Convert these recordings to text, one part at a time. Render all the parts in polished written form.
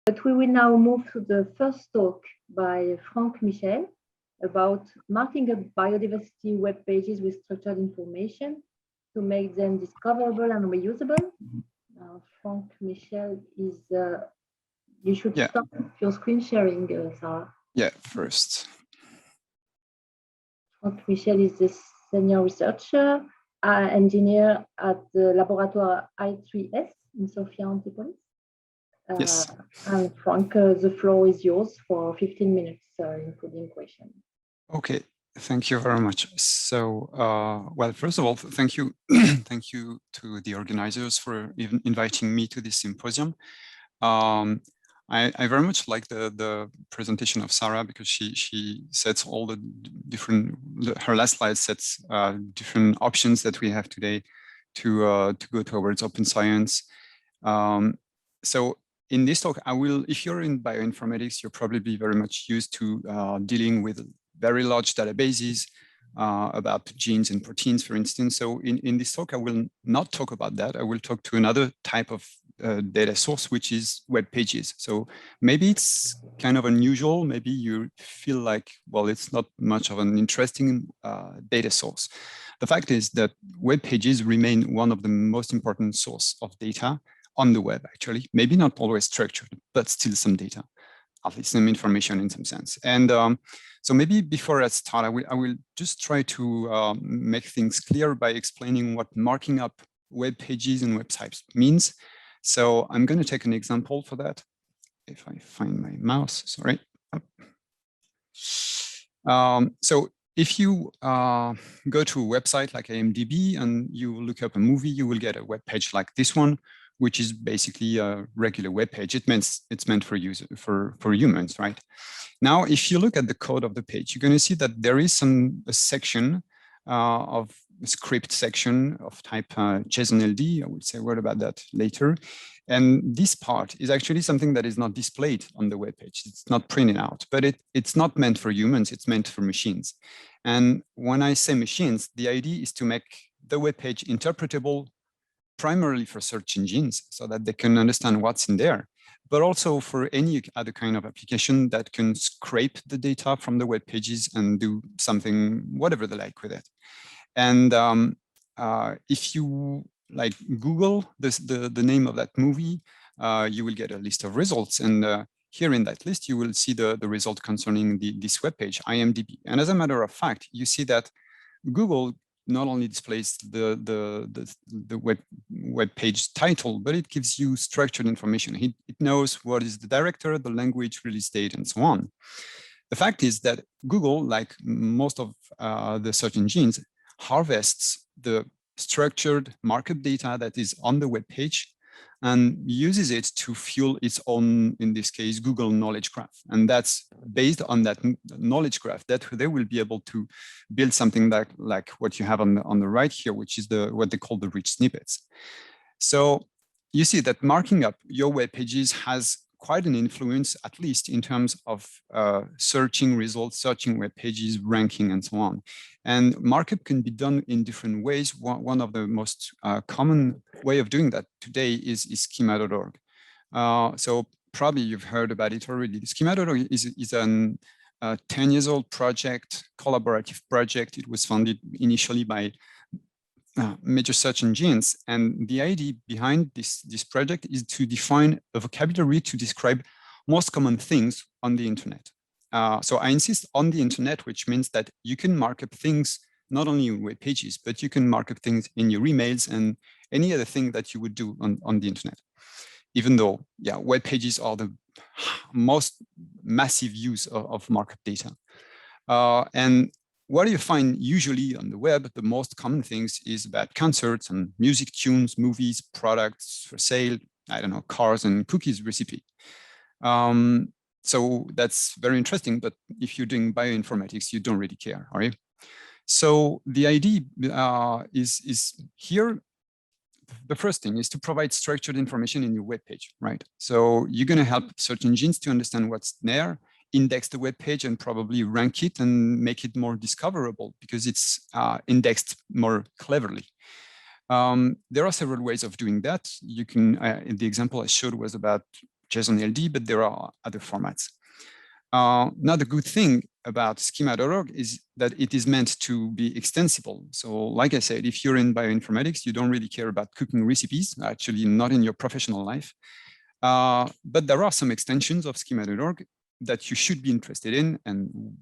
But we will now move to the first talk by Michel about marking up biodiversity web pages with structured information to make them discoverable and reusable. Michel is, you should stop your screen sharing, Sarah. Yeah, first. Michel is the senior researcher, engineer at the Laboratoire I3S in Sofia Antipolis. Yes. And Frank, the floor is yours for 15 minutes, including questions. Okay, thank you very much. So, well, first of all, thank you, thank you to the organizers for even inviting me to this symposium. I very much like the presentation of Sarah because she sets all the different, her last slide sets different options that we have today to go towards open science. So in this talk, I will, if you're in bioinformatics, you'll probably be very much used to dealing with very large databases about genes and proteins, for instance. So in this talk, I will not talk about that. I will talk to another type of data source, which is web pages. So maybe it's kind of unusual. Maybe you feel like, well, it's not much of an interesting data source. The fact is that web pages remain one of the most important source of data on the web, actually. Maybe not always structured, but still some data, at least some information in some sense. And so maybe before I start, I will just try to make things clear by explaining what marking up web pages and websites means. So I'm going to take an example for that. If I find my mouse, sorry. So if you go to a website like IMDb and you look up a movie, you will get a web page like this one, which is basically a regular web page. It's meant for humans, right? Now, if you look at the code of the page, you're going to see that there is a section of a script section of type JSON-LD. I will say a word about that later. And this part is actually something that is not displayed on the web page. It's not printed out, but it's not meant for humans. It's meant for machines. And when I say machines, the idea is to make the web page interpretable primarily for search engines so that they can understand what's in there, but also for any other kind of application that can scrape the data from the web pages and do something, whatever they like with it. And if you like Google the name of that movie, you will get a list of results. And here in that list, you will see the result concerning this web page, IMDb. And as a matter of fact, you see that Google not only displays the web page title, but it gives you structured information. It knows what is the director, the language, release date, and so on. The fact is that Google, like most of the search engines, harvests the structured markup data that is on the web page and uses it to fuel its own, in this case, Google knowledge graph. And that's based on that knowledge graph that they will be able to build something like what you have on the right here, which is what they call the rich snippets. So you see that marking up your web pages has quite an influence, at least in terms of searching results, searching web pages, ranking, and so on. And markup can be done in different ways. One of the most common way of doing that today is schema.org. So probably you've heard about it already. Schema.org is an 10 years old project, collaborative project. It was funded initially by major search engines. And the idea behind this project is to define a vocabulary to describe most common things on the internet. So I insist on the internet, which means that you can mark up things not only in web pages, but you can mark up things in your emails and any other thing that you would do on the internet. Even though, yeah, web pages are the most massive use of markup data. And what you find usually on the web, the most common things is about concerts and music tunes, movies, products for sale, I don't know, cars and cookies recipe. So that's very interesting, but if you're doing bioinformatics, you don't really care, are you? So the idea is here, the first thing is to provide structured information in your web page, right? So you're going to help search engines to understand what's there, index the web page, and probably rank it and make it more discoverable because it's indexed more cleverly. There are several ways of doing that. You can, the example I showed was about JSON LD, but there are other formats. Now, the good thing about schema.org is that it is meant to be extensible. So like I said, if you're in bioinformatics, you don't really care about cooking recipes, actually not in your professional life. But there are some extensions of schema.org that you should be interested in, and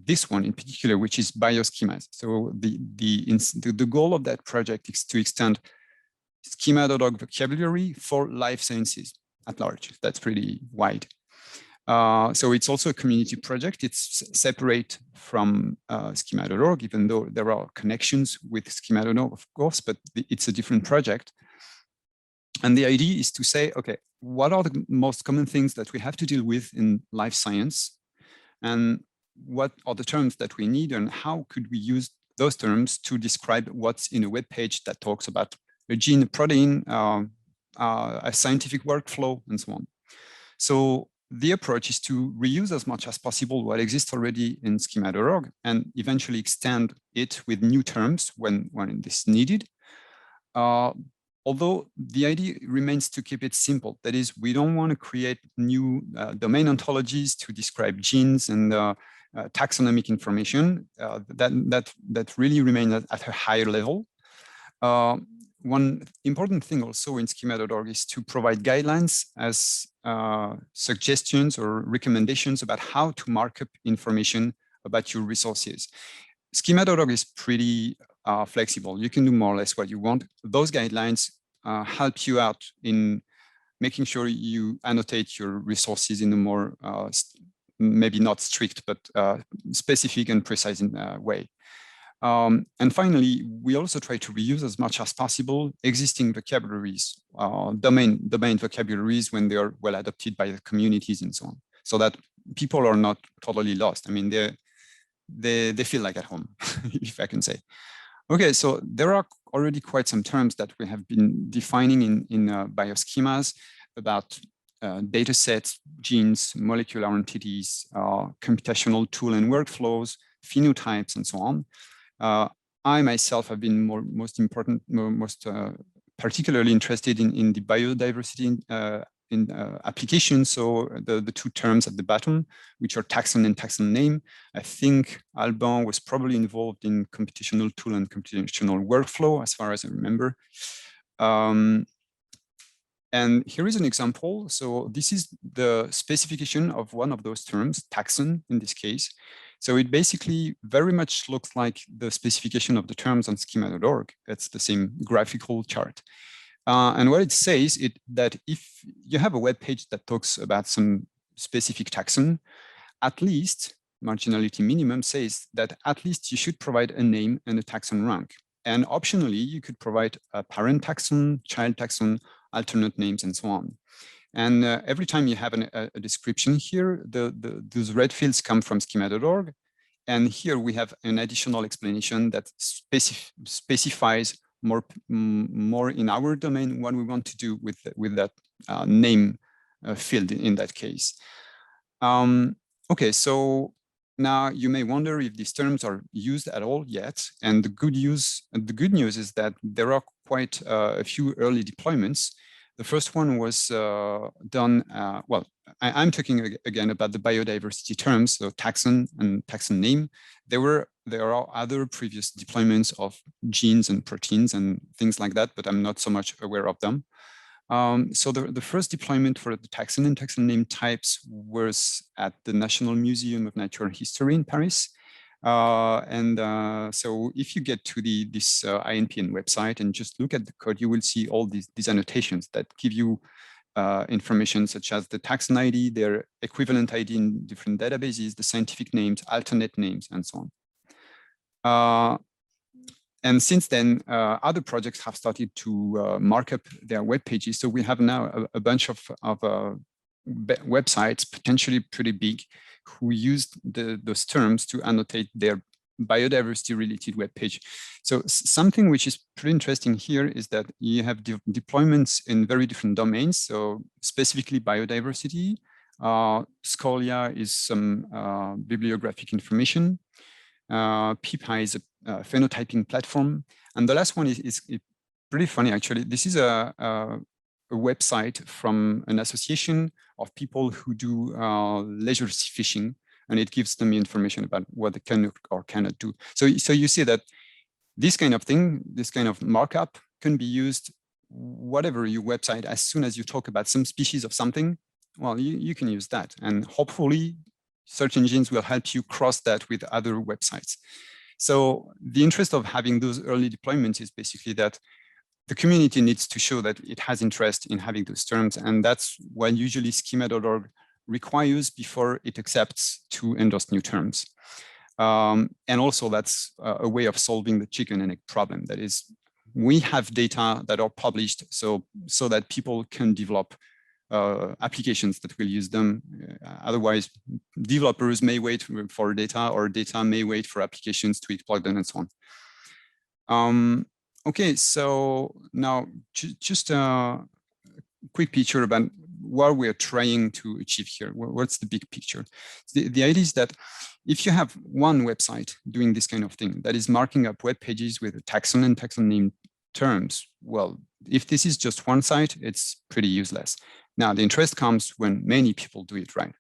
this one in particular, which is bioschemas. So the goal of that project is to extend schema.org vocabulary for life sciences at large. That's pretty wide. So it's also a community project. It's separate from schema.org, even though there are connections with schema.org, of course, but it's a different project. And the idea is to say, okay, what are the most common things that we have to deal with in life science? And what are the terms that we need, and how could we use those terms to describe what's in a web page that talks about a gene, a protein, a scientific workflow, and so on. So the approach is to reuse as much as possible what exists already in schema.org and eventually extend it with new terms when it is needed. Although the idea remains to keep it simple. That is, we don't want to create new domain ontologies to describe genes and taxonomic information that really remain at a higher level. One important thing also in schema.org is to provide guidelines as suggestions or recommendations about how to mark up information about your resources. Schema.org is pretty flexible. You can do more or less what you want. Those guidelines help you out in making sure you annotate your resources in a more, maybe not strict, but specific and precise way. And finally, we also try to reuse as much as possible existing vocabularies, domain vocabularies when they are well adopted by the communities and so on, so that people are not totally lost. I mean, they feel like at home, if I can say. Okay, so there are already quite some terms that we have been defining in bioschemas about data sets, genes, molecular entities, computational tool and workflows, phenotypes, and so on. I myself have been most particularly interested in the biodiversity applications. So the two terms at the bottom, which are taxon and taxon name. I think Alban was probably involved in computational tool and computational workflow, as far as I remember. And here is an example. So this is the specification of one of those terms, taxon in this case. So it basically very much looks like the specification of the terms on schema.org. It's the same graphical chart. And what it says is that if you have a web page that talks about some specific taxon, at least marginality minimum says that at least you should provide a name and a taxon rank. And optionally, you could provide a parent taxon, child taxon, alternate names, and so on. And every time you have a description here, those red fields come from schema.org. And here we have an additional explanation that specifies more in our domain what we want to do with that name field in that case. Okay, so now you may wonder if these terms are used at all yet. And the good news is that there are quite a few early deployments. The first one was done, well, I'm talking again about the biodiversity terms, so taxon and taxon name. There are other previous deployments of genes and proteins and things like that, but I'm not so much aware of them. So the first deployment for the taxon and taxon name types was at the National Museum of Natural History in Paris. So if you get to this INPN website and just look at the code, you will see all these annotations that give you information such as the taxon ID, their equivalent ID in different databases, the scientific names, alternate names, and so on. And since then, other projects have started to mark up their web pages. So we have now a bunch of websites, potentially pretty big, who used those terms to annotate their biodiversity-related web page. So something which is pretty interesting here is that you have deployments in very different domains. So specifically biodiversity, Scholia is some bibliographic information. PIPA is a phenotyping platform. And the last one is pretty funny, actually. This is a a website from an association of people who do leisure fishing, and it gives them information about what they can or cannot do. So you see that this kind of thing, this kind of markup can be used whatever your website, as soon as you talk about some species of something, well, you can use that. And hopefully search engines will help you cross that with other websites. So the interest of having those early deployments is basically that the community needs to show that it has interest in having those terms. And that's what usually schema.org requires before it accepts to endorse new terms. And also that's a way of solving the chicken and egg problem. That is, we have data that are published so that people can develop applications that will use them. Otherwise, developers may wait for data, or data may wait for applications to exploit them, and so on. Okay, so now just a quick picture about what we're trying to achieve here. What's the big picture? The idea is that if you have one website doing this kind of thing, that is marking up web pages with a taxon and taxon name terms, well, if this is just one site, it's pretty useless. Now, the interest comes when many people do it right.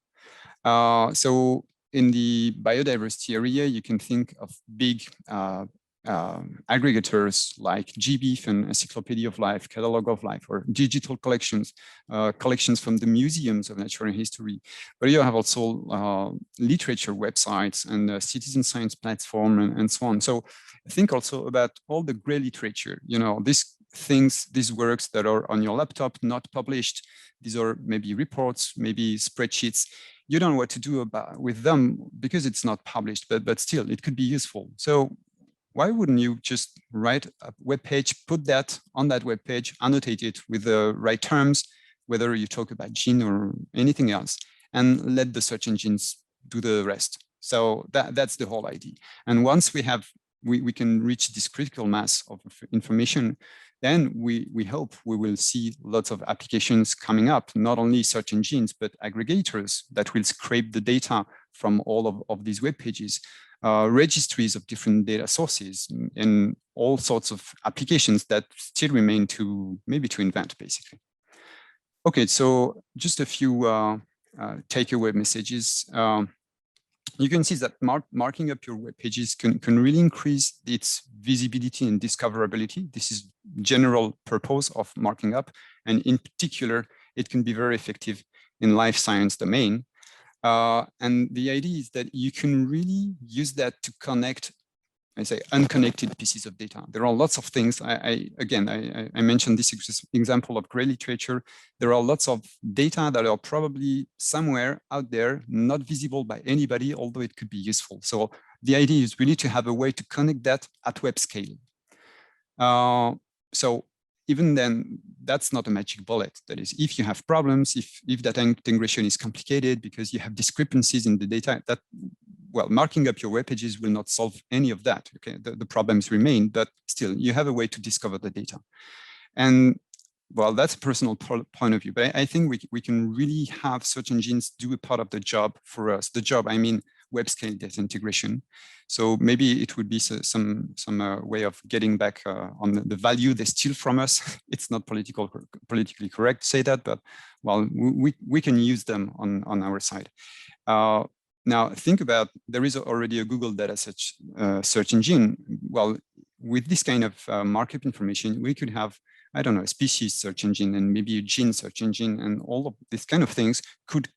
So in the biodiversity area, you can think of big aggregators like GBIF and Encyclopedia of Life, Catalog of Life, or digital collections, collections from the museums of natural history. But you have also literature websites and citizen science platform and so on. So think also about all the gray literature, you know, these things, these works that are on your laptop, not published. These are maybe reports, maybe spreadsheets. You don't know what to do with them because it's not published, but still it could be useful. So why wouldn't you just write a web page, put that on that web page, annotate it with the right terms, whether you talk about gene or anything else, and let the search engines do the rest. So that's the whole idea. And once we can reach this critical mass of information, then we hope we will see lots of applications coming up, not only search engines, but aggregators that will scrape the data from all of these web pages. Registries of different data sources, and all sorts of applications that still remain to invent, basically. Okay, so just a few takeaway messages. You can see that marking up your web pages can really increase its visibility and discoverability. This is general purpose of marking up, and in particular, it can be very effective in life science domain. And the idea is that you can really use that to connect, I say, unconnected pieces of data. There are lots of things. I mentioned this example of gray literature. There are lots of data that are probably somewhere out there, not visible by anybody, although it could be useful. So the idea is really to have a way to connect that at web scale. So even then, that's not a magic bullet. That is, if you have problems, if data integration is complicated because you have discrepancies in the data, that, well, marking up your web pages will not solve any of that. Okay, the problems remain, but still, you have a way to discover the data. And well, that's a personal point of view, but I think we can really have search engines do a part of the job for us. The job, I mean, web scale data integration. So maybe it would be some way of getting back on the value they steal from us. It's not politically correct to say that, but well, we can use them on our side. Now think about, there is already a Google data search engine. Well, with this kind of markup information, we could have, I don't know, a species search engine and maybe a gene search engine, and all of these kind of things could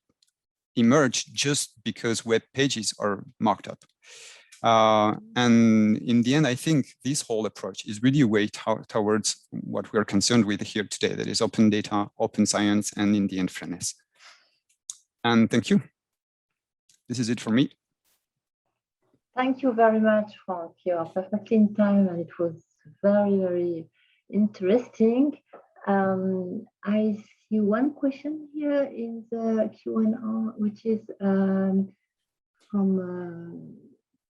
emerge just because web pages are marked up. And in the end, I think this whole approach is really a way towards what we're concerned with here today, that is open data, open science, and in the end, fairness. And thank you. This is it for me. Thank you very much, Frank. You are perfectly in time, and it was very, very interesting. I see one question here in the Q&A, which is from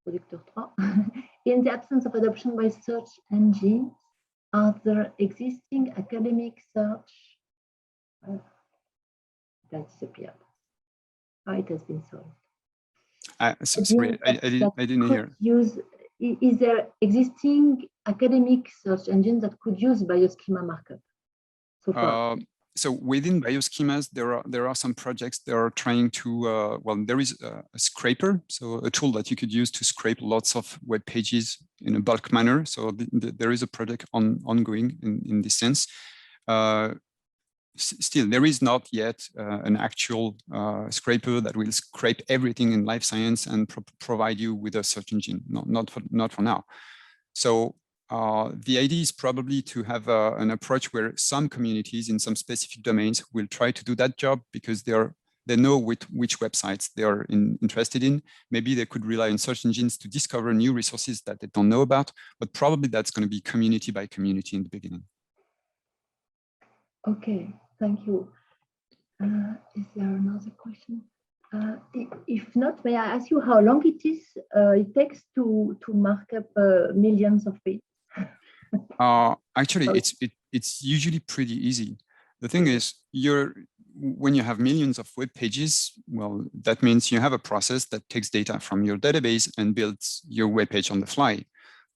Producteur 3. In the absence of adoption by search engines, are there existing academic search that disappeared? Oh, it has been solved. Sorry, I didn't hear. Is there existing academic search engine that could use bioschema markup so far? so within bioschemas, there are some projects that are trying to, well, there is a scraper, so a tool that you could use to scrape lots of web pages in a bulk manner. So there is a project ongoing in this sense. Still, there is not yet an actual scraper that will scrape everything in life science and provide you with a search engine. Not for now. So the idea is probably to have an approach where some communities in some specific domains will try to do that job because they know which websites they are interested in. Maybe they could rely on search engines to discover new resources that they don't know about, but probably that's going to be community by community in the beginning. Okay, thank you. Is there another question? If not, may I ask you how long it takes to mark up millions of pages? Actually, it's usually pretty easy. The thing is, when you have millions of web pages, well, that means you have a process that takes data from your database and builds your web page on the fly.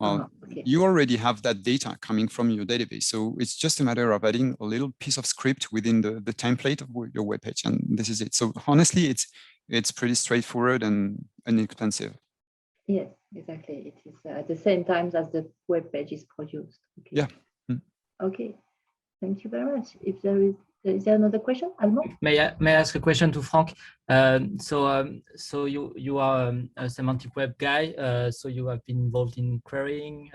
Okay. You already have that data coming from your database. So it's just a matter of adding a little piece of script within the template of your web page, and this is it. So honestly, it's pretty straightforward and inexpensive. Yes, exactly. It is at the same time as the web page is produced. Okay. Yeah. Okay. Thank you very much. If is there another question, Almo? May I ask a question to Frank? So you are a semantic web guy. So you have been involved in querying,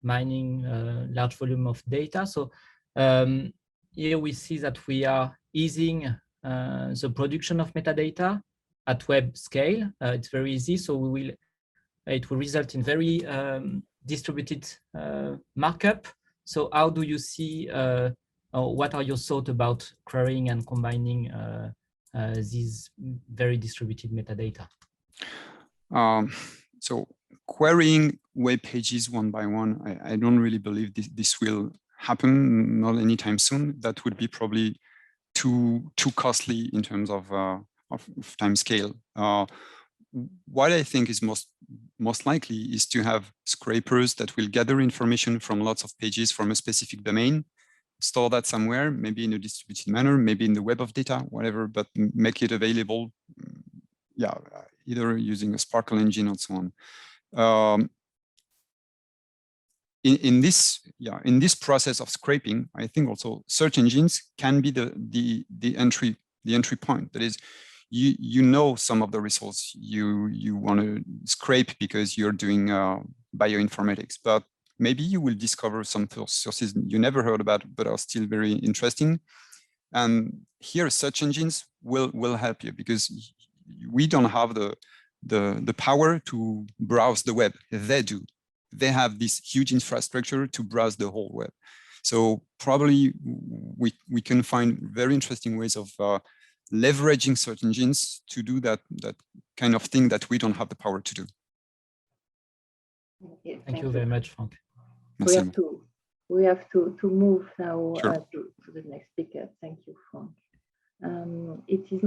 mining large volume of data. So here we see that we are easing the production of metadata at web scale. It's very easy. So it will result in very distributed markup. So how do you see? What are your thoughts about querying and combining these very distributed metadata? So querying web pages one by one, I don't really believe this will happen, not anytime soon. That would be probably too costly in terms of time scale. What I think is most likely is to have scrapers that will gather information from lots of pages from a specific domain, store that somewhere, maybe in a distributed manner, maybe in the web of data, whatever, but make it available, yeah, either using a Sparkle engine or so on. In this process of scraping, I think also search engines can be the entry point. That is, you know some of the results you want to scrape because you're doing bioinformatics, but maybe you will discover some sources you never heard about, but are still very interesting. And here, search engines will help you because we don't have the power to browse the web. They do. They have this huge infrastructure to browse the whole web. So probably we can find very interesting ways of leveraging search engines to do that kind of thing that we don't have the power to do. Thank you very much, Frank. We have to move now. Sure. To the next speaker. Thank you, Frank. It is